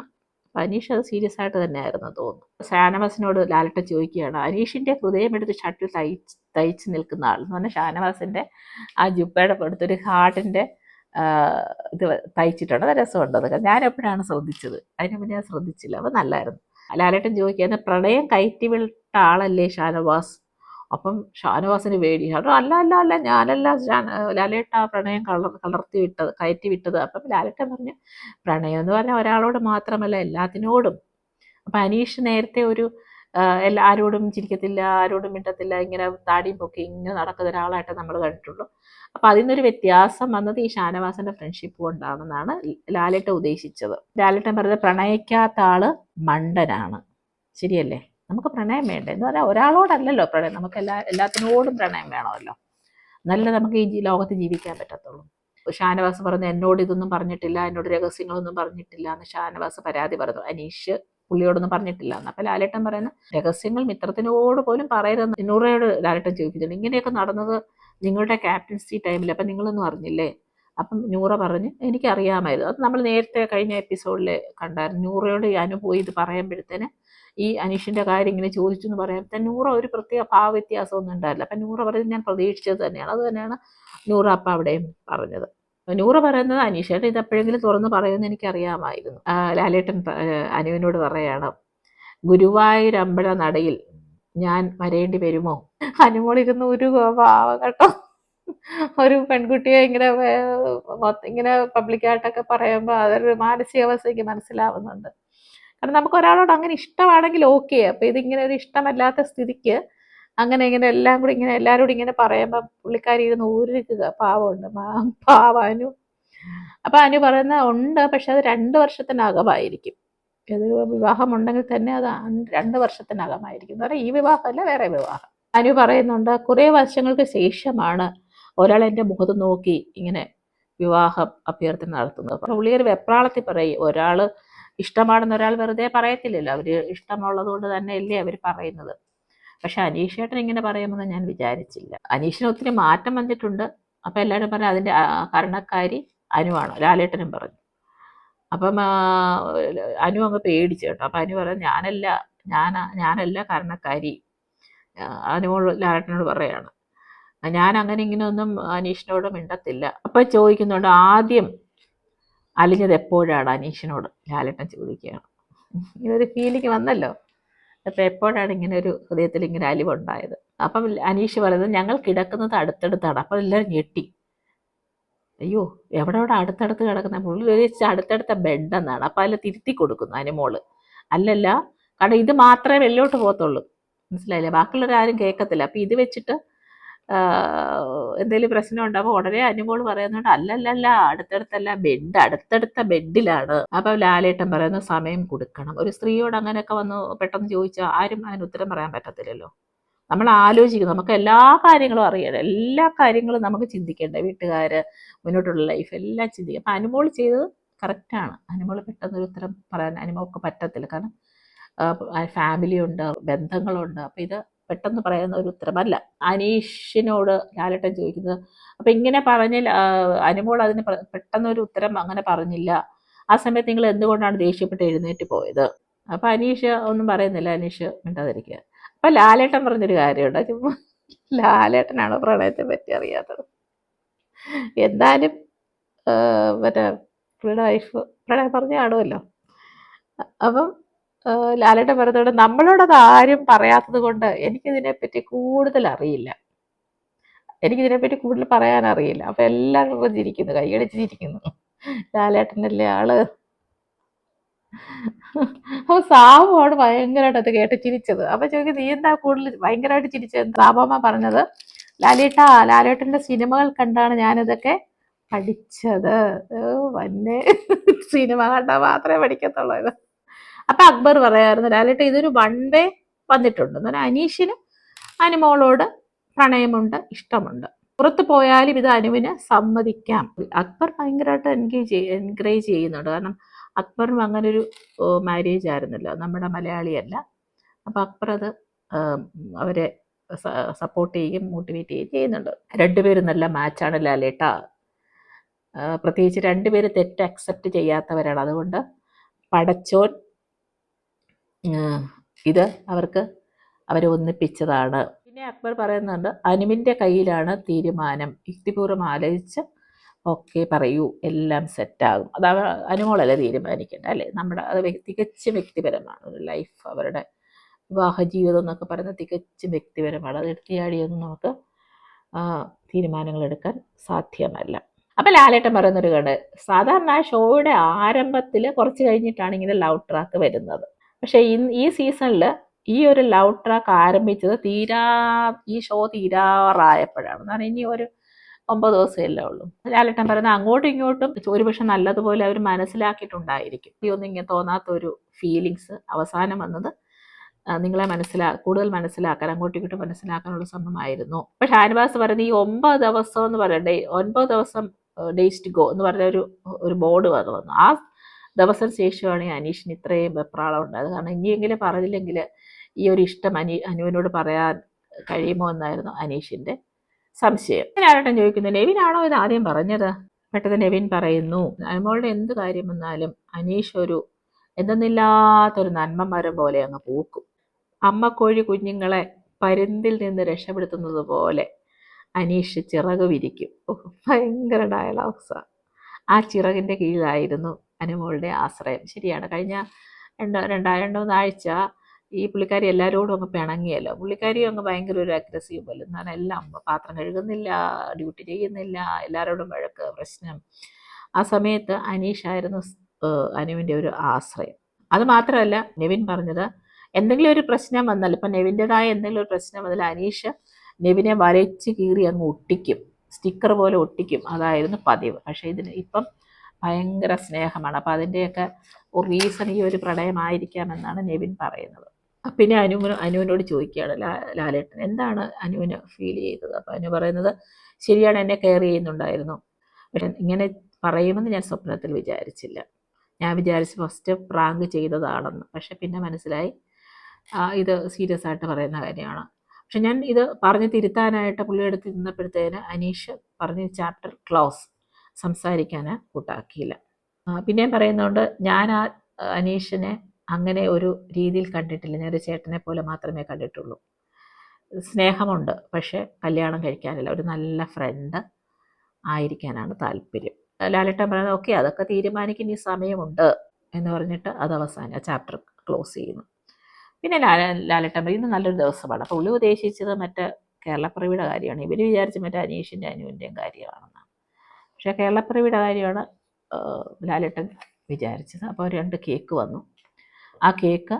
അപ്പം അനീഷ് അത് സീരിയസ് ആയിട്ട് തന്നെയായിരുന്നു തോന്നുന്നു. ഷാനവാസിനോട് ലാലേട്ടൻ ചോദിക്കുകയാണ് അനീഷിൻ്റെ ഹൃദയമെടുത്ത് ഷട്ടിൽ തയ്ച്ച് നിൽക്കുന്ന ആൾ എന്ന് പറഞ്ഞാൽ ഷാനവാസിൻ്റെ ആ ജുബയുടെ അടുത്തൊരു ഹാർട്ടിൻ്റെ ഇത് തയ്ച്ചിട്ടുണ്ട്. അത് രസമുണ്ട്. അതൊക്കെ ഞാൻ എപ്പോഴാണ് ശ്രദ്ധിച്ചത്, അതിന് മുന്നേ ഞാൻ ശ്രദ്ധിച്ചില്ല. അപ്പോൾ നല്ലായിരുന്നു. ലാലേട്ടൻ ചോദിക്കുകയാണ് പ്രണയം കയറ്റി വിട്ട ആളല്ലേ ഷാനവാസ്. അപ്പം ഷാനവാസിന് പേടിയാണ്. അല്ല ഞാനല്ല ലാലേട്ട പ്രണയം കയറ്റി വിട്ടത്. അപ്പം ലാലേട്ടൻ പറഞ്ഞു പ്രണയം എന്ന് പറഞ്ഞാൽ ഒരാളോട് മാത്രമല്ല എല്ലാത്തിനോടും. അപ്പം അനീഷ് നേരത്തെ ഒരു ആരോടും ചിരിക്കത്തില്ല, ആരോടും മിണ്ടത്തില്ല, ഇങ്ങനെ താടിയും പൊക്കി ഇങ്ങനെ നടക്കുന്ന ഒരാളായിട്ട് നമ്മൾ കണ്ടിട്ടുള്ളൂ. അപ്പം അതിൽ നിന്നൊരു വ്യത്യാസം വന്നത് ഈ ഷാനവാസിൻ്റെ ഫ്രണ്ട്ഷിപ്പ് കൊണ്ടാണെന്നാണ് ലാലേട്ടൻ ഉദ്ദേശിച്ചത്. ലാലേട്ടൻ പറഞ്ഞത് പ്രണയിക്കാത്ത ആള് മണ്ടനാണ്. ശരിയല്ലേ, നമുക്ക് പ്രണയം വേണ്ടേ എന്ന് പറഞ്ഞാൽ ഒരാളോടല്ലല്ലോ പ്രണയം, നമുക്ക് എല്ലാത്തിനോടും പ്രണയം വേണമല്ലോ, എന്നാലേ നമുക്ക് ഈ ലോകത്ത് ജീവിക്കാൻ പറ്റത്തുള്ളൂ. ഷാനവാസ് പറഞ്ഞു എന്നോട് ഇതൊന്നും പറഞ്ഞിട്ടില്ല, എന്നോട് രഹസ്യങ്ങളൊന്നും പറഞ്ഞിട്ടില്ല എന്ന് ഷാനവാസ് പരാതി പറഞ്ഞു. അനീഷ് പുള്ളിയോടൊന്നും പറഞ്ഞിട്ടില്ല എന്ന്. അപ്പം ലാലേട്ടൻ പറയുന്ന രഹസ്യങ്ങൾ മിത്രത്തിനോട് പോലും പറയരുതെന്ന് നൂറയോട് ലാലേട്ടൻ ചോദിക്കുന്നുണ്ട്. ഇങ്ങനെയൊക്കെ നടന്നത് നിങ്ങളുടെ ക്യാപ്റ്റൻസി ടൈമിൽ അപ്പം നിങ്ങളൊന്നും അറിഞ്ഞില്ലേ. അപ്പം നൂറ പറഞ്ഞ് എനിക്കറിയാമായിരുന്നു. അത് നമ്മൾ നേരത്തെ കഴിഞ്ഞ എപ്പിസോഡിൽ കണ്ടായിരുന്നു. നൂറയോട് അനുപോയി ഇത് പറയുമ്പോഴത്തേന് ഈ അനീഷിൻ്റെ കാര്യം ഇങ്ങനെ ചോദിച്ചു എന്ന് പറയുമ്പോൾ നൂറ ഒരു പ്രത്യേക ഭാവവ്യത്യാസമൊന്നും ഉണ്ടായില്ല. അപ്പം നൂറ പറയുന്നത് ഞാൻ പ്രതീക്ഷിച്ചത് തന്നെയാണ്. അത് തന്നെയാണ് നൂറ അപ്പം അവിടെയും പറഞ്ഞത്. നൂറ പറയുന്നത് അനീഷേട്ടൻ ഇതെപ്പോഴെങ്കിലും തുറന്ന് പറയുമെന്ന് എനിക്കറിയാമായിരുന്നു. ലാലേട്ടൻ അനുവിനോട് പറയാണ് ഗുരുവായൂരമ്പല നടയിൽ ഞാൻ വരേണ്ടി വരുമോ. അനുമോളിരുന്ന് ഒരു പാവ കേട്ടോ. ഒരു പെൺകുട്ടിയെ ഇങ്ങനെ ഇങ്ങനെ പബ്ലിക്കായിട്ടൊക്കെ പറയുമ്പോൾ അതൊരു മാനസികാവസ്ഥയ്ക്ക് മനസ്സിലാവുന്നുണ്ട്. കാരണം നമുക്ക് ഒരാളോട് അങ്ങനെ ഇഷ്ടമാണെങ്കിൽ ഓക്കെ. അപ്പം ഇതിങ്ങനെ ഒരു ഇഷ്ടമല്ലാത്ത സ്ഥിതിക്ക് അങ്ങനെ ഇങ്ങനെ എല്ലാം കൂടി ഇങ്ങനെ എല്ലാവരോടും ഇങ്ങനെ പറയുമ്പോൾ പുള്ളിക്കാരി ഇരുന്ന് ഊരുക. പാവമുണ്ട്, പാവ അനു. അപ്പം അനു പറയുന്ന ഉണ്ട്, പക്ഷെ അത് 2 വർഷത്തിനകമായിരിക്കും. ഇത് വിവാഹം ഉണ്ടെങ്കിൽ തന്നെ അത് 2 വർഷത്തിനകമായിരിക്കും എന്ന് പറഞ്ഞാൽ ഈ വിവാഹമല്ല, വേറെ വിവാഹം. അനു പറയുന്നുണ്ട് കുറേ വർഷങ്ങൾക്ക് ശേഷമാണ് ഒരാൾ എൻ്റെ മുഖത്ത് നോക്കി ഇങ്ങനെ വിവാഹം അഭ്യർത്ഥന നടത്തുന്നത്. അപ്പം പുള്ളി ഒരു വെപ്രാളത്തിൽ പറയും, ഒരാൾ ഇഷ്ടമാണെന്ന് ഒരാൾ വെറുതെ പറയത്തില്ലല്ലോ, അവർ ഇഷ്ടമുള്ളത് കൊണ്ട് തന്നെയല്ലേ അവർ പറയുന്നത്. പക്ഷെ അനീഷേട്ടൻ ഇങ്ങനെ പറയുമെന്ന് ഞാൻ വിചാരിച്ചില്ല. അനീഷിന് ഒത്തിരി മാറ്റം വന്നിട്ടുണ്ട്. അപ്പം എല്ലാവരും പറഞ്ഞു അതിൻ്റെ കാരണക്കാരി അനുവാണ്, ലാലേട്ടനും പറഞ്ഞു. അപ്പം അനു അങ്ങ് പേടിച്ചു കേട്ടോ. അപ്പം അനു പറഞ്ഞു ഞാനല്ല കാരണക്കാരി. അനുമോൾ ലാലേട്ടനോട് പറയാണ്, ഞാൻ അങ്ങനെ ഇങ്ങനെ ഒന്നും അനീഷിനോട് മിണ്ടത്തില്ല. അപ്പം ചോദിക്കുന്നുണ്ട് ആദ്യം അലിഞ്ഞത് എപ്പോഴാണ് അനീഷിനോട് ലാലേട്ടൻ ചോദിക്കുകയാണ്. ഇങ്ങനൊരു ഫീലിംഗ് വന്നല്ലോ. അപ്പം എപ്പോഴാണ് ഇങ്ങനെ ഒരു ഹൃദയത്തിൽ ഇങ്ങനെ അലിവുണ്ടായത്? അപ്പം അനീഷ് പറയുന്നത് ഞങ്ങൾ കിടക്കുന്നത് അടുത്തടുത്താണ്. അപ്പം എല്ലാവരും ഞെട്ടി. അയ്യോ, എവിടെ അടുത്തടുത്ത് കിടക്കുന്ന, പുള്ളി വിചാരിച്ച അടുത്തടുത്ത ബെഡെന്നാണ്. അപ്പം അതിൽ തിരുത്തി കൊടുക്കുന്നു അനുമോള്. അല്ലല്ല, കാരണം ഇത് മാത്രമേ വെളിലോട്ട് പോകത്തുള്ളൂ, മനസ്സിലായില്ലേ, ബാക്കിയുള്ളവരാരും കേൾക്കത്തില്ല. അപ്പം ഇത് വെച്ചിട്ട് എന്തെങ്കിലും പ്രശ്നം ഉണ്ടാകുമ്പോൾ ഉടനെ അനുമോള് പറയുന്നുണ്ട് അല്ലല്ല അടുത്തടുത്തല്ല, അടുത്തടുത്ത ബെഡിലാണ്. അപ്പം ലാലേട്ടൻ പറയുന്ന സമയം കൊടുക്കണം. ഒരു സ്ത്രീയോട് അങ്ങനെയൊക്കെ വന്ന് പെട്ടെന്ന് ചോദിച്ചാൽ ആരും അതിന് ഉത്തരം പറയാൻ പറ്റത്തില്ലല്ലോ. നമ്മൾ ആലോചിക്കും, നമുക്ക് എല്ലാ കാര്യങ്ങളും അറിയാം, എല്ലാ കാര്യങ്ങളും നമുക്ക് ചിന്തിക്കേണ്ടേ, വീട്ടുകാർ, മുന്നോട്ടുള്ള ലൈഫ് എല്ലാം ചിന്തിക്കും. അപ്പം അനുമോൾ ചെയ്തത് കറക്റ്റാണ്. അനുമോൾ പെട്ടെന്നൊരു ഉത്തരം പറയാൻ അനുമോൾക്ക് പറ്റത്തില്ല, കാരണം ഫാമിലി ഉണ്ട്, ബന്ധങ്ങളുണ്ട്. അപ്പം ഇത് പെട്ടെന്ന് പറയുന്ന ഒരു ഉത്തരമല്ല. അനീഷിനോട് ലാലേട്ടൻ ചോദിക്കുന്നത്, അപ്പം ഇങ്ങനെ പറഞ്ഞാൽ അനുമോൾ അതിന് പെട്ടെന്നൊരു ഉത്തരം അങ്ങനെ പറഞ്ഞില്ല. ആ സമയത്ത് നിങ്ങൾ എന്തുകൊണ്ടാണ് ദേഷ്യപ്പെട്ട് എഴുന്നേറ്റ് പോയത്? അപ്പം അനീഷ് ഒന്നും പറയുന്നില്ല, അനീഷ് മിണ്ടാതിരിക്കുക. അപ്പം ലാലേട്ടൻ പറഞ്ഞൊരു കാര്യമുണ്ട്, ചുമ്മാ ലാലേട്ടനാണോ പ്രണയത്തെ പറ്റി അറിയാത്തത്? എന്തായാലും മറ്റേ പുള്ളിയുടെ വൈഫ് പ്രണയം പറഞ്ഞു കാണുമല്ലോ. അപ്പം ലാലേട്ടൻ പറഞ്ഞതോടെ നമ്മളോടത് ആരും പറയാത്തത് കൊണ്ട് എനിക്കിതിനെപ്പറ്റി കൂടുതൽ അറിയില്ല, എനിക്കിതിനെപ്പറ്റി കൂടുതൽ പറയാൻ അറിയില്ല. അപ്പം എല്ലാവരും ചിരിക്കുന്നു, കൈയടിച്ച് ചിരിക്കുന്നു. ലാലേട്ടനല്ലേ ആള്. അപ്പോൾ സാബുവാണ് ഭയങ്കരമായിട്ട് അത് കേട്ട് ചിരിച്ചത്. അപ്പം ചോദിക്കും നീ എന്താ കൂടുതൽ ഭയങ്കരമായിട്ട് ചിരിച്ചത്? സാബമ്മ പറഞ്ഞത് ലാലേട്ടൻ്റെ സിനിമകൾ കണ്ടാണ് ഞാനിതൊക്കെ പഠിച്ചത്. വന്നെ സിനിമ കണ്ടാൽ മാത്രമേ പഠിക്കത്തുള്ളൂ ഇത്. അപ്പം അക്ബർ പറയായിരുന്നു ലാലേട്ട ഇതൊരു വൺ വേ വന്നിട്ടുണ്ട് എന്ന് പറഞ്ഞാൽ അനീഷിന് അനുമോളോട് പ്രണയമുണ്ട്, ഇഷ്ടമുണ്ട്. പുറത്ത് പോയാലും ഇത് അനുവിന് സമ്മതിക്കാം. അക്ബർ ഭയങ്കരമായിട്ട് എൻകറേജ് ചെയ്യുന്നുണ്ട്. കാരണം അക്ബറിനും അങ്ങനൊരു മാരേജ് ആയിരുന്നല്ലോ, നമ്മുടെ മലയാളിയല്ല. അപ്പം അക്ബർ അത് അവരെ സപ്പോർട്ട് ചെയ്യുകയും മോട്ടിവേറ്റ് ചെയ്യുകയും ചെയ്യുന്നുണ്ട്. രണ്ടുപേരും നല്ല മാച്ചാണ് ലാലേട്ട. പ്രത്യേകിച്ച് രണ്ടുപേര് തെറ്റ് അക്സെപ്റ്റ് ചെയ്യാത്തവരാണ്. അതുകൊണ്ട് പടച്ചോൻ ഇത് അവരെ ഒന്നിപ്പിച്ചതാണ്. പിന്നെ അക്ബർ പറയുന്നുണ്ട് അനുവിൻ്റെ കയ്യിലാണ് തീരുമാനം, യുക്തിപൂർവ്വം ആലോചിച്ച് ഓക്കെ പറയൂ, എല്ലാം സെറ്റാകും. അത് അനുമോളല്ലേ തീരുമാനിക്കേണ്ടത്, അല്ലേ? നമ്മുടെ അത് തികച്ചും വ്യക്തിപരമാണ്. ഒരു ലൈഫ്, അവരുടെ വിവാഹ ജീവിതം എന്നൊക്കെ പറയുന്നത് തികച്ചും വ്യക്തിപരമാണ്. അത് എടുത്തിയാടിയൊന്നും നമുക്ക് തീരുമാനങ്ങൾ എടുക്കാൻ സാധ്യമല്ല. അപ്പം ലാലേട്ടൻ പറയുന്നൊരു കണ്ട്, സാധാരണ ഷോയുടെ ആരംഭത്തിൽ കുറച്ച് കഴിഞ്ഞിട്ടാണ് ഇങ്ങനെ ലവ് ട്രാക്ക് വരുന്നത്. പക്ഷേ ഈ സീസണിൽ ഈ ഒരു ലവ് ട്രാക്ക് ആരംഭിച്ചത് ഈ ഷോ തീരാറായപ്പോഴാണ്. കാരണം ഇനി ഒരു 9 ദിവസമല്ലേ ഉള്ളൂ. ലാലേട്ടൻ പറയുന്നത് അങ്ങോട്ടും ഇങ്ങോട്ടും ഒരുപക്ഷെ നല്ലതുപോലെ അവർ മനസ്സിലാക്കിയിട്ടുണ്ടായിരിക്കും. ഒന്നും ഇങ്ങനെ തോന്നാത്തൊരു ഫീലിങ്സ് അവസാനം വന്നത് നിങ്ങളെ കൂടുതൽ മനസ്സിലാക്കാൻ, അങ്ങോട്ടും ഇങ്ങോട്ടും മനസ്സിലാക്കാനുള്ള ശ്രമമായിരുന്നു. പക്ഷെ ഷാനവാസ് പറയുന്നത് ഈ 9 ദിവസം എന്ന് പറയണ്ടേ, 9 ദിവസം ഡേയ്സ് ടു ഗോ എന്ന് പറഞ്ഞ ഒരു ബോർഡ് വന്നു. ആ ദിവസം ശേഷമാണ് ഈ അനീഷിന് ഇത്രയും വെപ്രാളം ഉണ്ടായത്. കാരണം ഇനിയെങ്കിലും പറഞ്ഞില്ലെങ്കിൽ ഈ ഒരു ഇഷ്ടം അനുവിനോട് പറയാൻ കഴിയുമോ എന്നായിരുന്നു അനീഷിൻ്റെ സംശയം. ലാലേട്ടൻ ചോദിക്കുന്നു നെവിനാണോ ഇത് ആദ്യം പറഞ്ഞത്? പെട്ടെന്ന് നെവിൻ പറയുന്നു അനുമോളുടെ എന്ത് കാര്യം വന്നാലും അനീഷ് എന്തെന്നില്ലാത്തൊരു നന്മ മരം പോലെ അങ്ങ് പൂക്കും. അമ്മക്കോഴി കുഞ്ഞുങ്ങളെ പരുന്തിൽ നിന്ന് രക്ഷപ്പെടുത്തുന്നത് പോലെ അനീഷ് ചിറക് വിരിക്കും. ഭയങ്കര ഡയലോഗ്സാണ്. ആ ചിറകിൻ്റെ കീഴിലായിരുന്നു അനുമോളുടെ ആശ്രയം. ശരിയാണ്, കഴിഞ്ഞ 2-3 ആഴ്ച ഈ പുള്ളിക്കാരി എല്ലാവരോടും അങ്ങ് പിണങ്ങിയല്ലോ. പുള്ളിക്കാരി അങ്ങ് ഭയങ്കര ഒരു അഗ്രസീവ് പോലെ, എന്നാൽ എല്ലാം പാത്രം കഴുകുന്നില്ല, ഡ്യൂട്ടി ചെയ്യുന്നില്ല, എല്ലാവരോടും വഴക്ക്, പ്രശ്നം. ആ സമയത്ത് അനീഷായിരുന്നു അനുവിൻ്റെ ഒരു ആശ്രയം. അത് മാത്രമല്ല, നെവിൻ പറഞ്ഞത് എന്തെങ്കിലും ഒരു പ്രശ്നം വന്നാൽ, ഇപ്പം നെവിൻ്റെതായ എന്തെങ്കിലും ഒരു പ്രശ്നം വന്നാൽ അനീഷ് നെവിനെ വരച്ച് കീറി അങ്ങ് ഒട്ടിക്കും, സ്റ്റിക്കർ പോലെ ഒട്ടിക്കും. അതായിരുന്നു പതിവ്. പക്ഷേ ഇപ്പം ഭയങ്കര സ്നേഹമാണ്. അപ്പം അതിൻ്റെയൊക്കെ ഒരു റീസൺ ഈ ഒരു പ്രണയമായിരിക്കാമെന്നാണ് നെവിൻ പറയുന്നത്. പിന്നെ അനുവിനോട് ചോദിക്കുകയാണ് ലാലേട്ടൻ എന്താണ് അനുവിന് ഫീൽ ചെയ്തത്. അപ്പം അനു പറയുന്നത് ശരിയാണ്, എന്നെ കെയർ ചെയ്യുന്നുണ്ടായിരുന്നു, പക്ഷെ ഇങ്ങനെ പറയുമെന്ന് ഞാൻ സ്വപ്നത്തിൽ വിചാരിച്ചില്ല. ഞാൻ വിചാരിച്ച് ഫസ്റ്റ് പ്രാങ്ക് ചെയ്തതാണെന്ന്, പക്ഷെ പിന്നെ മനസ്സിലായി ഇത് സീരിയസ് ആയിട്ട് പറയുന്ന കാര്യമാണ്. പക്ഷെ ഞാൻ ഇത് പറഞ്ഞ് തിരുത്താനായിട്ട് പുള്ളിയെടുത്ത് നിന്നപ്പോഴത്തേന് അനീഷ് പറഞ്ഞ് ചാപ്റ്റർ ക്ലോസ്, സംസാരിക്കാൻ കൂട്ടാക്കിയില്ല. പിന്നെയും പറയുന്നുണ്ട്, ഞാൻ ആ അനീഷിനെ അങ്ങനെ ഒരു രീതിയിൽ കണ്ടിട്ടില്ല, ഞാനൊരു ചേട്ടനെ പോലെ മാത്രമേ കണ്ടിട്ടുള്ളൂ. സ്നേഹമുണ്ട്, പക്ഷേ കല്യാണം കഴിക്കാനില്ല, ഒരു നല്ല ഫ്രണ്ട് ആയിരിക്കാനാണ് താല്പര്യം. ലാലേട്ടൻ പറയുന്നത് ഓക്കെ, അതൊക്കെ തീരുമാനിക്കുന്ന ഈ സമയമുണ്ട് എന്ന് പറഞ്ഞിട്ട് അത് അവസാനം ചാപ്റ്റർ ക്ലോസ് ചെയ്യുന്നു. പിന്നെ ലാലേട്ടൻ പറയും ഇന്ന് നല്ലൊരു ദിവസമാണ്. അപ്പോൾ പുള്ളി ഉദ്ദേശിച്ചത് മറ്റേ കേരളപ്പിറവിയുടെ കാര്യമാണ്. ഇവർ വിചാരിച്ച് മറ്റേ അനീഷിൻ്റെ അനുവിൻ്റെയും കാര്യമാണെന്നാണ്. പക്ഷേ കേരളപ്പിറവിയുടെ കാര്യമാണ് ലാലേട്ടൻ വിചാരിച്ചത്. അപ്പോൾ 2 കേക്ക് വന്നു. ആ കേക്ക്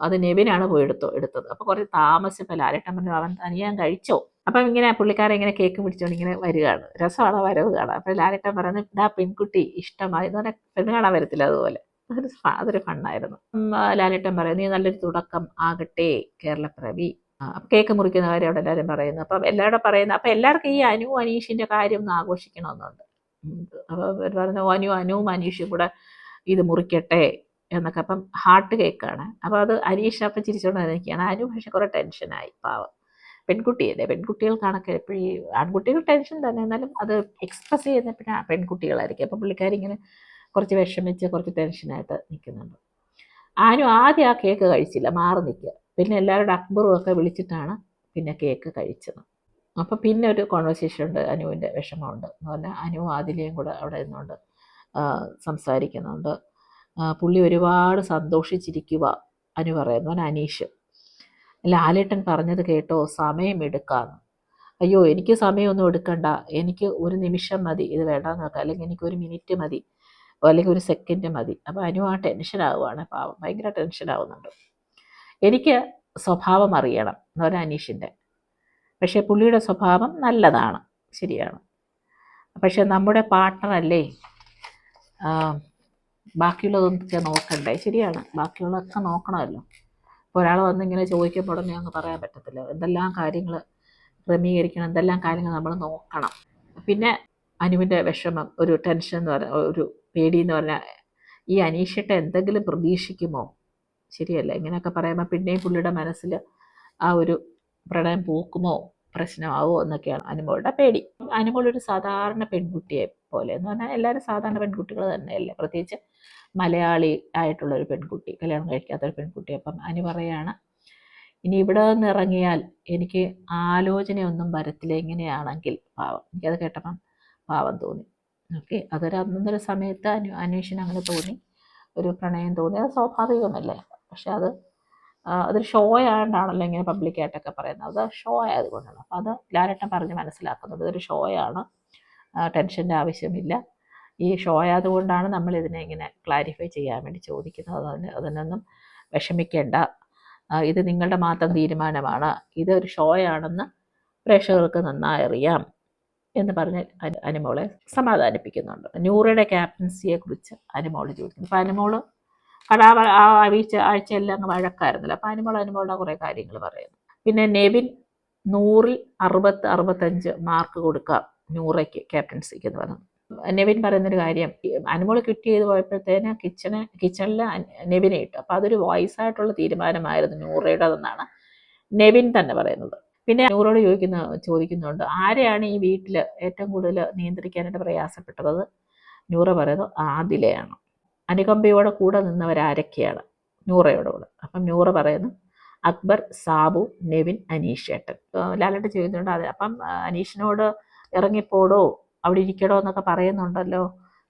അത് നെവിനാണ് പോയി എടുത്തത്. അപ്പോൾ കുറേ താമസിച്ചപ്പോൾ ലാലേട്ടൻ പറഞ്ഞു അവൻ തനിയാൻ കഴിച്ചോ. അപ്പം ഇങ്ങനെ പുള്ളിക്കാരൻ ഇങ്ങനെ കേക്ക് പിടിച്ചുകൊണ്ട് ഇങ്ങനെ വരികയാണ്. രസമാണ് വരവ് കാണാൻ. അപ്പോൾ ലാലേട്ടൻ പറഞ്ഞു ഇതാ പെൺകുട്ടി ഇഷ്ടമായി എന്ന് പറഞ്ഞാൽ പെണ്ണ് കാണാൻ വരത്തില്ല അതുപോലെ. അതൊരു ഫണ്ണായിരുന്നു. ലാലേട്ടൻ പറയും നീ നല്ലൊരു തുടക്കം ആകട്ടെ കേരളപ്പിറവി. അപ്പം കേക്ക് മുറിക്കുന്ന കാര്യം അവിടെ എല്ലാവരും പറയുന്നു. അപ്പം എല്ലാവരും പറയുന്നത് അപ്പം എല്ലാവർക്കും ഈ അനീഷിൻ്റെ കാര്യം ഒന്ന് ആഘോഷിക്കണമെന്നുണ്ട്. അപ്പോൾ പറഞ്ഞു അനുവും അനീഷും കൂടെ ഇത് മുറിക്കട്ടെ എന്നൊക്കെ. അപ്പം ഹാർട്ട് കേക്കാണ്. അപ്പോൾ അത് അനീഷ് അപ്പം ചിരിച്ചുകൊണ്ട് നിൽക്കുകയാണ്. അനു പക്ഷേ കുറേ ടെൻഷനായി, പാവം പെൺകുട്ടിയല്ലേ. പെൺകുട്ടികൾക്കാണൊക്കെ എപ്പോഴും ഈ ആൺകുട്ടികൾ ടെൻഷൻ തന്നെ, എന്നാലും അത് എക്സ്പ്രസ് ചെയ്യുന്ന പിന്നെ പെൺകുട്ടികളായിരിക്കും. അപ്പം പുള്ളിക്കാരി ഇങ്ങനെ കുറച്ച് വിഷമിച്ച് കുറച്ച് ടെൻഷനായിട്ട് നിൽക്കുന്നുണ്ട്. ആദ്യം ആ കേക്ക് കഴിച്ചില്ല, മാറി നിൽക്കുക. പിന്നെ എല്ലാവരുടെ അക്ബറും ഒക്കെ വിളിച്ചിട്ടാണ് പിന്നെ കേക്ക് കഴിച്ചത്. അപ്പോൾ പിന്നെ ഒരു കോൺവെർസേഷൻ ഉണ്ട്, അനുവിൻ്റെ വിഷമമുണ്ട് എന്ന് പറഞ്ഞാൽ അനുവും ആദിലയും കൂടെ അവിടെ നിന്നുകൊണ്ട് സംസാരിക്കുന്നുണ്ട്. പുള്ളി ഒരുപാട് സന്തോഷിച്ചിരിക്കുക അനു പറയുന്നു. അനീഷ് ലാലേട്ടൻ പറഞ്ഞത് കേട്ടോ, സമയം എടുക്കാമെന്ന്. അയ്യോ എനിക്ക് സമയമൊന്നും എടുക്കണ്ട, എനിക്ക് ഒരു നിമിഷം മതി, ഇത് വേണ്ടാന്ന് വെക്കാം, അല്ലെങ്കിൽ എനിക്കൊരു മിനിറ്റ് മതി, അല്ലെങ്കിൽ ഒരു സെക്കൻഡ് മതി. അപ്പോൾ അനു ആ ടെൻഷനാവുകയാണ്, പാവം ഭയങ്കര ടെൻഷനാവുന്നുണ്ട്. എനിക്ക് സ്വഭാവം അറിയണം എന്ന് പറഞ്ഞാൽ അനീഷിൻ്റെ. പക്ഷേ പുള്ളിയുടെ സ്വഭാവം നല്ലതാണ്, ശരിയാണ്. പക്ഷെ നമ്മുടെ പാർട്ട്ണറല്ലേ, ബാക്കിയുള്ളതൊക്കെ നോക്കണ്ടേ. ശരിയാണ്, ബാക്കിയുള്ളതൊക്കെ നോക്കണമല്ലോ. ഇപ്പോൾ ഒരാൾ വന്നിങ്ങനെ ചോദിക്കുമ്പോൾ ഉടനെ അങ്ങ് പറയാൻ പറ്റത്തില്ല. എന്തെല്ലാം കാര്യങ്ങൾ ക്രമീകരിക്കണം, എന്തെല്ലാം കാര്യങ്ങൾ നമ്മൾ നോക്കണം. പിന്നെ അനുവിൻ്റെ വിഷമം, ഒരു ടെൻഷൻ എന്ന് പറഞ്ഞാൽ, ഒരു പേടി എന്ന് പറഞ്ഞാൽ ഈ അനീഷേട്ട എന്തെങ്കിലും പ്രതീക്ഷിക്കുമോ. ശരിയല്ല, ഇങ്ങനെയൊക്കെ പറയുമ്പോൾ പിന്നെയും പുള്ളിയുടെ മനസ്സിൽ ആ ഒരു പ്രണയം പൂക്കുമോ, പ്രശ്നമാവോ എന്നൊക്കെയാണ് അനുമോളുടെ പേടി. അനുമോളൊരു സാധാരണ പെൺകുട്ടിയെ പോലെ എന്ന് പറഞ്ഞാൽ എല്ലാവരും സാധാരണ പെൺകുട്ടികൾ തന്നെയല്ലേ, പ്രത്യേകിച്ച് മലയാളി ആയിട്ടുള്ളൊരു പെൺകുട്ടി, കല്യാണം കഴിക്കാത്തൊരു പെൺകുട്ടി. അപ്പം അനു പറയാണ് ഇനി ഇവിടെ നിന്ന് ഇറങ്ങിയാൽ എനിക്ക് ആലോചനയൊന്നും വരത്തില്ല ഇങ്ങനെയാണെങ്കിൽ. പാവം, എനിക്കത് കേട്ടപ്പം പാവം തോന്നി. ഓക്കെ, അന്നൊരു സമയത്ത് അന്വേഷണം അങ്ങനെ തോന്നി, ഒരു പ്രണയം തോന്നി, അത് സ്വാഭാവികമല്ലേ. പക്ഷെ അതൊരു ഷോ ആയതുകൊണ്ടാണല്ലോ ഇങ്ങനെ പബ്ലിക്കായിട്ടൊക്കെ പറയുന്നത്, അത് ഷോ ആയതുകൊണ്ടാണ്. അപ്പോൾ അത് ലാലേട്ടൻ പറഞ്ഞ് മനസ്സിലാക്കുന്നത് ഇതൊരു ഷോ ആണ്, ടെൻഷൻ്റെ ആവശ്യമില്ല, ഈ ഷോ ആയതുകൊണ്ടാണ് നമ്മൾ ഇതിനെ ഇങ്ങനെ ക്ലാരിഫൈ ചെയ്യാൻ വേണ്ടി ചോദിക്കുന്നത്, അതിനൊന്നും വിഷമിക്കേണ്ട, ഇത് നിങ്ങളുടെ മാത്രം തീരുമാനമാണ്, ഇതൊരു ഷോ ആണെന്ന് പ്രേക്ഷകർക്ക് നന്നായി അറിയാം എന്ന് പറഞ്ഞ് അനുമോളെ സമാധാനിപ്പിക്കുന്നുണ്ട്. നൂറയുടെ ക്യാപ്റ്റൻസിയെക്കുറിച്ച് അനുമോൾ ചോദിക്കുന്നു. അപ്പോൾ അനുമോൾ ആഴ്ചയെല്ലാം അങ്ങ് വഴക്കായിരുന്നല്ലോ. അപ്പോൾ അനുമോളുടെ കുറേ കാര്യങ്ങൾ പറയുന്നു. പിന്നെ നെവിൻ 100-ൽ 65 മാർക്ക് കൊടുക്കാം നൂറയ്ക്ക് ക്യാപ്റ്റൻസിക്ക് എന്ന് പറഞ്ഞു. നെവിൻ പറയുന്നൊരു കാര്യം, അനുമോൾ ക്വിറ്റ് ചെയ്ത് പോയപ്പോഴത്തേന് കിച്ചണിൽ നെവിനെ ഇട്ടു. അപ്പോൾ അതൊരു വോയിസ് ആയിട്ടുള്ള തീരുമാനമായിരുന്നു നൂറയുടേതെന്നാണ് നെവിൻ തന്നെ പറയുന്നത്. പിന്നെ നൂറോട് ചോദിക്കുന്നുണ്ട് ആരെയാണ് ഈ വീട്ടിൽ ഏറ്റവും കൂടുതൽ നിയന്ത്രിക്കാനായിട്ട് പ്രയാസപ്പെട്ടത്. നൂറ പറയുന്നത് ആദിലയാണ്. അനുകമ്പയോടെ കൂടെ നിന്നവരാരൊക്കെയാണ് നൂറയോട് കൂടെ. അപ്പം നൂറ പറയുന്നു അക്ബർ, സാബു, നെവിൻ, അനീഷേട്ടൻ. ലാലേട്ടൻ ചോദിക്കുന്നുണ്ട് അതെ, അപ്പം അനീഷിനോട് ഇറങ്ങിപ്പോടോ, അവിടെ ഇരിക്കടോ എന്നൊക്കെ പറയുന്നുണ്ടല്ലോ.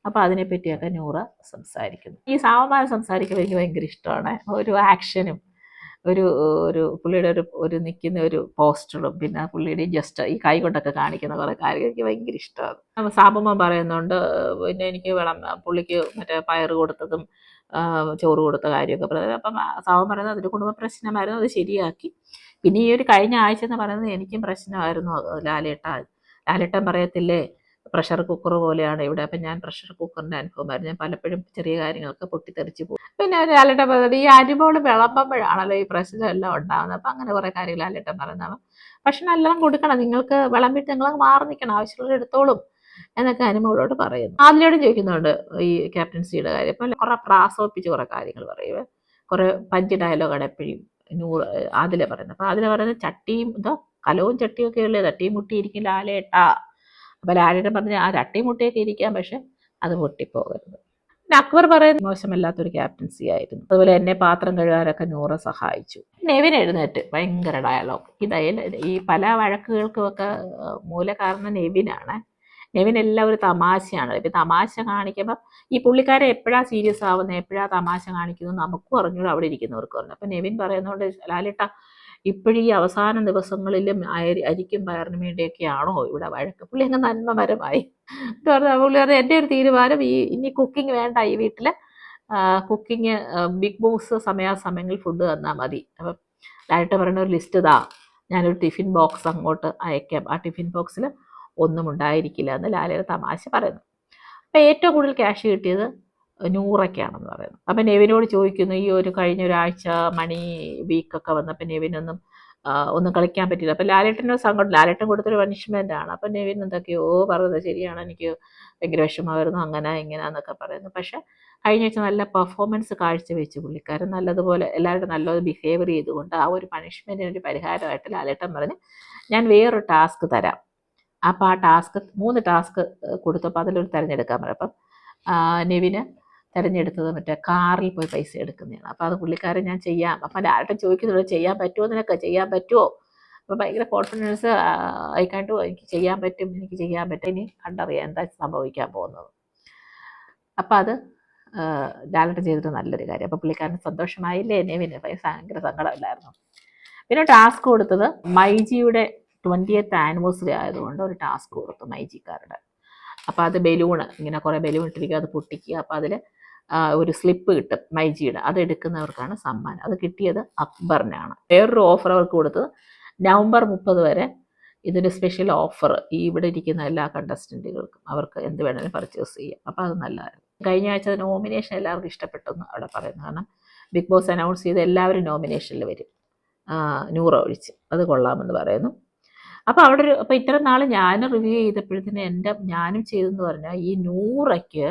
അപ്പോൾ അതിനെപ്പറ്റിയൊക്കെ നൂറ സംസാരിക്കുന്നു. ഈ സാവമാനം സംസാരിക്കുമ്പോൾ എനിക്ക് ഭയങ്കര ഇഷ്ടമാണ്. ഒരു ആക്ഷനും ഒരു ഒരു പുള്ളിയുടെ ഒരു നിൽക്കുന്ന ഒരു പോസ്റ്ററും പിന്നെ പുള്ളിയുടെ ജസ്റ്റ് ഈ കൈ കൊണ്ടൊക്കെ കാണിക്കുന്ന കുറേ കാര്യങ്ങൾ എനിക്ക് ഭയങ്കര ഇഷ്ടമാണ്. അപ്പോൾ സാബമ്മ പറയുന്നുണ്ട് പിന്നെ എനിക്ക് പുള്ളിക്ക് മറ്റേ പയറ് കൊടുത്തതും ചോറ് കൊടുത്ത കാര്യമൊക്കെ പറയുന്നത്. അപ്പം സാബമ്മ പറയുന്നത് അതൊരു കുടുംബ പ്രശ്നമായിരുന്നു, അത് ശരിയാക്കി. പിന്നെ ഈ ഒരു കഴിഞ്ഞ ആഴ്ച എന്ന് പറയുന്നത് എനിക്കും പ്രശ്നമായിരുന്നു. ലാലേട്ടൻ പറയത്തില്ലേ പ്രഷർ കുക്കർ പോലെയാണ് ഇവിടെ. അപ്പം ഞാൻ പ്രഷർ കുക്കറിൻ്റെ അനുഭവമായിരുന്നു. ഞാൻ പലപ്പോഴും ചെറിയ കാര്യങ്ങളൊക്കെ പൊട്ടിത്തെറിച്ച് പോകും. പിന്നെ ലാലേട്ടൻ പറയുന്നത് ഈ അരിമോള് വിളമ്പുമ്പോഴാണല്ലോ ഈ പ്രശ്നം എല്ലാം ഉണ്ടാകുന്നത്. അപ്പം അങ്ങനെ കുറേ കാര്യങ്ങൾ ലാലേട്ടൻ പറയുന്നതാണ്. ഭക്ഷണം എല്ലാം കൊടുക്കണം, നിങ്ങൾക്ക് വിളമ്പിട്ട് നിങ്ങൾ മാറി നിൽക്കണം, ആവശ്യമുള്ളവർ എടുത്തോളും എന്നൊക്കെ അനുമോളോട് പറയുന്നു. ആദിലയോടും ചോദിക്കുന്നുണ്ട് ഈ ക്യാപ്റ്റൻസിയുടെ കാര്യം. അപ്പം കുറേ പ്രാസോപ്പിച്ച് കുറേ കാര്യങ്ങൾ പറയുക, കുറേ പഞ്ച് ഡയലോഗാണ് എപ്പോഴും ആദില പറയുന്നത്. അപ്പം ആദില പറയുന്നത് ചട്ടിയും എന്തോ കലവും ചട്ടിയും ഒക്കെ ഉള്ളത് തട്ടിയും മുട്ടിയിരിക്കും ലാലേട്ടാ. അപ്പം ലാലേട്ടൻ പറഞ്ഞ ആ ചട്ടിയും മുട്ടിയൊക്കെ ഇരിക്കാം, പക്ഷെ അത് പൊട്ടിപ്പോകരുത്. പിന്നെ അക്ബർ പറയുന്നത് മോശമല്ലാത്തൊരു ക്യാപ്റ്റൻസി ആയിരുന്നു. അതുപോലെ എന്നെ പാത്രം കഴുകാനൊക്കെ നൂറ സഹായിച്ചു. നെവിൻ എഴുന്നേറ്റ് ഭയങ്കര ഡയലോഗ്. ഈ പല വഴക്കുകൾക്കുമൊക്കെ മൂല കാരണം നെവിനാണ്. നെവിൻ എല്ലാം ഒരു തമാശയാണ്. ഇപ്പം തമാശ കാണിക്കുമ്പോൾ ഈ പുള്ളിക്കാരെ എപ്പോഴാണ് സീരിയസ് ആവുന്നത്, എപ്പോഴാണ് തമാശ കാണിക്കുന്നത് നമുക്കും അറിഞ്ഞൂടെ, അവിടെ ഇരിക്കുന്നവർക്ക് പറഞ്ഞു. അപ്പം നെവിൻ പറയുന്നതുകൊണ്ട് ലാലേട്ട ഇപ്പോഴീ അവസാന ദിവസങ്ങളിലും അരിക്കും പയറിനും വേണ്ടിയൊക്കെയാണോ ഇവിടെ വഴക്ക്? പുള്ളി അങ്ങ് നന്മപരമായി പുള്ളി പറഞ്ഞ എൻ്റെ ഒരു തീരുമാനം, ഇനി കുക്കിംഗ് വേണ്ട ഈ വീട്ടിൽ, കുക്കിംഗ് ബിഗ് ബോസ് സമയാസമയങ്ങളിൽ ഫുഡ് തന്നാൽ മതി. അപ്പം ലാലേട്ടൻ പറയുന്ന ഒരു ലിസ്റ്റ് ഇതാ, ഞാനൊരു ടിഫിൻ ബോക്സ് അങ്ങോട്ട് അയക്കാം, ആ ടിഫിൻ ബോക്സിൽ ഒന്നും ഉണ്ടായിരിക്കില്ല എന്ന് ലാലേട്ടൻ തമാശ പറയുന്നു. അപ്പം ഏറ്റവും കൂടുതൽ ക്യാഷ് കിട്ടിയത് നൂറയ്ക്കാണെന്ന് പറയുന്നു. അപ്പം നെവിനോട് ചോദിക്കുന്നു, ഈ ഒരു കഴിഞ്ഞ ഒരാഴ്ച മണി വീക്കൊക്കെ വന്നപ്പോൾ നെവിനൊന്നും ഒന്നും കളിക്കാൻ പറ്റില്ല. അപ്പം ലാലേട്ടൻ്റെ സങ്കടം, ലാലേട്ടൻ കൊടുത്തൊരു പണിഷ്മെൻ്റ് ആണ്. അപ്പം നെവിൻ എന്തൊക്കെയോ പറയുന്നത് ശരിയാണ്, എനിക്ക് ഭയങ്കര വിഷമമായിരുന്നു, അങ്ങനെ ഇങ്ങനെയാന്നൊക്കെ പറയുന്നു. പക്ഷേ കഴിഞ്ഞ ആഴ്ച നല്ല പെർഫോമൻസ് കാഴ്ചവെച്ച് പുള്ളിക്കാരൻ നല്ലതുപോലെ എല്ലാവരും നല്ലത് ബിഹേവിയർ ചെയ്തുകൊണ്ട് ആ ഒരു പണിഷ്മെൻറ്റിന് ഒരു പരിഹാരമായിട്ട് ലാലേട്ടൻ പറഞ്ഞ് ഞാൻ വേറൊരു ടാസ്ക് തരാം. അപ്പോൾ ആ ടാസ്ക് 3 ടാസ്ക് കൊടുത്തപ്പോൾ അതിലൊരു തിരഞ്ഞെടുക്കാൻ പറയും. അപ്പം നെവിന് തിരഞ്ഞെടുത്തത് മറ്റേ കാറിൽ പോയി പൈസ എടുക്കുന്നതാണ്. അപ്പോൾ അത് പുള്ളിക്കാരൻ ഞാൻ ചെയ്യാം. അപ്പം ലാലേട്ടൻ ചോദിക്കുന്നുണ്ട് ചെയ്യാൻ പറ്റുമോ, നിനക്ക് ചെയ്യാൻ പറ്റുമോ? അപ്പോൾ ഭയങ്കര കോൺഫിഡൻസ് ആയിക്കാണ്ട് എനിക്ക് ചെയ്യാൻ പറ്റും, എനിക്ക് ചെയ്യാൻ പറ്റും, ഇനി കണ്ടറിയാം എന്താ സംഭവിക്കാൻ പോകുന്നത്. അപ്പം അത് ലാലേട്ടൻ ചെയ്തിട്ട് നല്ലൊരു കാര്യം. അപ്പോൾ പുള്ളിക്കാരൻ സന്തോഷമായില്ലേ നെവിന്? ഭയങ്കര സങ്കടമില്ലായിരുന്നു. പിന്നെ ടാസ്ക് കൊടുത്തത് മൈജിയുടെ 20th ആനിവേഴ്സറി ആയതുകൊണ്ട് ഒരു ടാസ്ക് കൊടുത്തു മൈജിക്കാരുടെ. അപ്പോൾ അത് ബലൂണ് ഇങ്ങനെ കുറേ ബലൂൺ ഇട്ടിരിക്കുക, അത് പൊട്ടിക്കുക. അപ്പോൾ അതിൽ ഒരു സ്ലിപ്പ് കിട്ടും മൈജിയുടെ, അത് എടുക്കുന്നവർക്കാണ് സമ്മാനം. അത് കിട്ടിയത് അക്ബറിനാണ്. വേറൊരു ഓഫർ അവർക്ക് കൊടുത്തത് നവംബർ 30 വരെ ഇതിൻ്റെ സ്പെഷ്യൽ ഓഫർ ഈ ഇവിടെ ഇരിക്കുന്ന എല്ലാ കണ്ടസ്റ്റൻറ്റുകൾക്കും അവർക്ക് എന്ത് വേണമെങ്കിലും പർച്ചേസ് ചെയ്യാം. അപ്പോൾ അത് നല്ലതായിരുന്നു. കഴിഞ്ഞ ആഴ്ച നോമിനേഷൻ എല്ലാവർക്കും ഇഷ്ടപ്പെട്ടെന്ന് അവിടെ പറയുന്നു. കാരണം ബിഗ് ബോസ് അനൗൺസ് ചെയ്ത് എല്ലാവരും നോമിനേഷനിൽ വരും, 100 ഒഴിച്ച്. അത് കൊള്ളാമെന്ന് പറയുന്നു. അപ്പോൾ അവിടെ അപ്പോൾ ഇത്ര നാൾ ഞാൻ റിവ്യൂ ചെയ്തപ്പോഴത്തേന് ഞാനും ചെയ്തെന്ന് പറഞ്ഞാൽ ഈ 100ക്ക്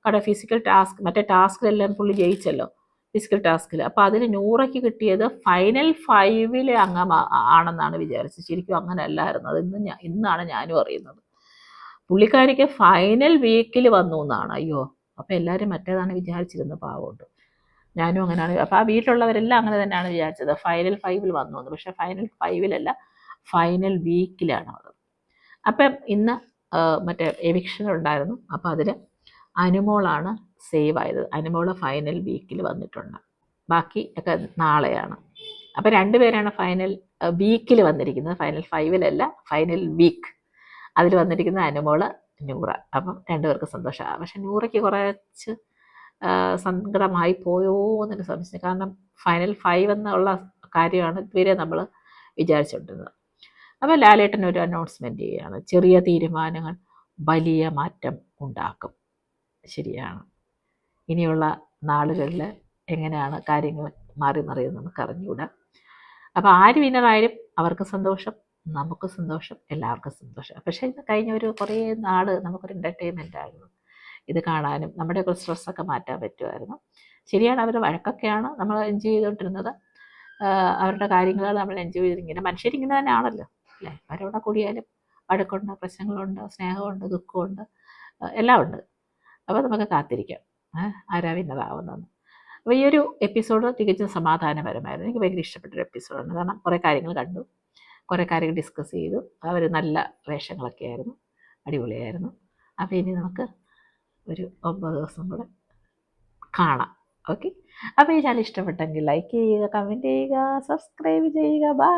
കട ഫിസിക്കൽ ടാസ്ക് മറ്റേ ടാസ്കിലെല്ലാം പുള്ളി ജയിച്ചല്ലോ ഫിസിക്കൽ ടാസ്കിൽ. അപ്പോൾ അതിന് 100ക്ക് കിട്ടിയത് ഫൈനൽ 5 ആണെന്നാണ് വിചാരിച്ചത്. ശരിക്കും അങ്ങനെ അല്ലായിരുന്നു. അത് ഇന്നാണ് ഞാനും അറിയുന്നത്. പുള്ളിക്കാരിക്ക് ഫൈനൽ വീക്കിൽ വന്നു എന്നാണ്. അയ്യോ, അപ്പോൾ എല്ലാവരും മറ്റേതാണ് വിചാരിച്ചിരുന്നത്. പാവമുണ്ട്, ഞാനും അങ്ങനെയാണ്. അപ്പോൾ ആ വീട്ടിലുള്ളവരെല്ലാം അങ്ങനെ തന്നെയാണ് വിചാരിച്ചത്, ഫൈനൽ 5 വന്നു എന്ന്. പക്ഷേ ഫൈനൽ 5 ഫൈനൽ വീക്കിലാണ് അത്. അപ്പം ഇന്ന് മറ്റേ എവിക്ഷൻ ഉണ്ടായിരുന്നു. അപ്പോൾ അതിൽ അനുമോളാണ് സേവ് ആയത്. അനുമോൾ ഫൈനൽ വീക്കിൽ വന്നിട്ടുണ്ട്, ബാക്കി ഒക്കെ നാളെയാണ്. അപ്പോൾ 2 പേരാണ് ഫൈനൽ വീക്കിൽ വന്നിരിക്കുന്നത്, ഫൈനൽ 5 ഫൈനൽ വീക്ക്. അതിൽ വന്നിരിക്കുന്നത് അനുമോള്, നൂറ. അപ്പം 2 പേർക്ക് സന്തോഷമാണ്. പക്ഷെ നൂറയ്ക്ക് കുറച്ച് സങ്കടമായി പോയോ എന്നൊരു സംശയം. കാരണം ഫൈനൽ 5 എന്നുള്ള കാര്യമാണ് ഇതുവരെ നമ്മൾ വിചാരിച്ചുകൊണ്ടിരുന്നത്. അപ്പോൾ ലാലേട്ടൻ ഒരു അനൗൺസ്മെൻറ്റ് ചെയ്യുകയാണ്, ചെറിയ തീരുമാനങ്ങൾ വലിയ മാറ്റം ഉണ്ടാക്കും. ശരിയാണ്. ഇനിയുള്ള നാളുകളിൽ എങ്ങനെയാണ് കാര്യങ്ങൾ മാറി മറിയുന്നത് നമുക്ക് അറിഞ്ഞുകൂടാ. അപ്പോൾ ആര് വിന്നറായാലും അവർക്ക് സന്തോഷം, നമുക്ക് സന്തോഷം, എല്ലാവർക്കും സന്തോഷം. പക്ഷേ ഇത് കഴിഞ്ഞ കുറേ നാൾ നമുക്കൊരു എൻ്റർടൈൻമെൻ്റ് ആയിരുന്നു ഇത് കാണാനും. നമ്മുടെയൊക്കെ സ്ട്രെസ്സൊക്കെ മാറ്റാൻ പറ്റുമായിരുന്നു. ശരിയാണ്, അവരുടെ വഴക്കൊക്കെയാണ് നമ്മൾ എൻജോയ് ചെയ്തുകൊണ്ടിരുന്നത്. അവരുടെ കാര്യങ്ങൾ നമ്മൾ എൻജോയ് ചെയ്തിരിങ്ങനെ മനുഷ്യരിങ്ങനെ തന്നെയാണല്ലോ അല്ലേ. അവരവിടെ കൂടിയാലും വഴക്കുണ്ട്, പ്രശ്നങ്ങളുണ്ട്, സ്നേഹമുണ്ട്, ദുഃഖമുണ്ട്, എല്ലാം ഉണ്ട്. അപ്പോൾ നമുക്ക് കാത്തിരിക്കാം ആരാ വിന്നറാവുന്നതെന്ന്. അപ്പോൾ ഈ ഒരു എപ്പിസോഡ് തികച്ചും സമാധാനപരമായിരുന്നു. എനിക്ക് ഭയങ്കര ഇഷ്ടപ്പെട്ടൊരു എപ്പിസോഡാണ്. കാരണം കുറേ കാര്യങ്ങൾ കണ്ടു, കുറേ കാര്യങ്ങൾ ഡിസ്കസ് ചെയ്തു. അവർ നല്ല വേഷങ്ങളൊക്കെ ആയിരുന്നു, അടിപൊളിയായിരുന്നു. അപ്പോൾ ഇനി നമുക്ക് ഒരു 9 ദിവസം കൂടെ കാണാം. ഓക്കെ. അപ്പോൾ ഈ ചാനൽ ഇഷ്ടപ്പെട്ടെങ്കിൽ ലൈക്ക് ചെയ്യുക, കമൻറ്റ് ചെയ്യുക, സബ്സ്ക്രൈബ് ചെയ്യുക. ബൈ.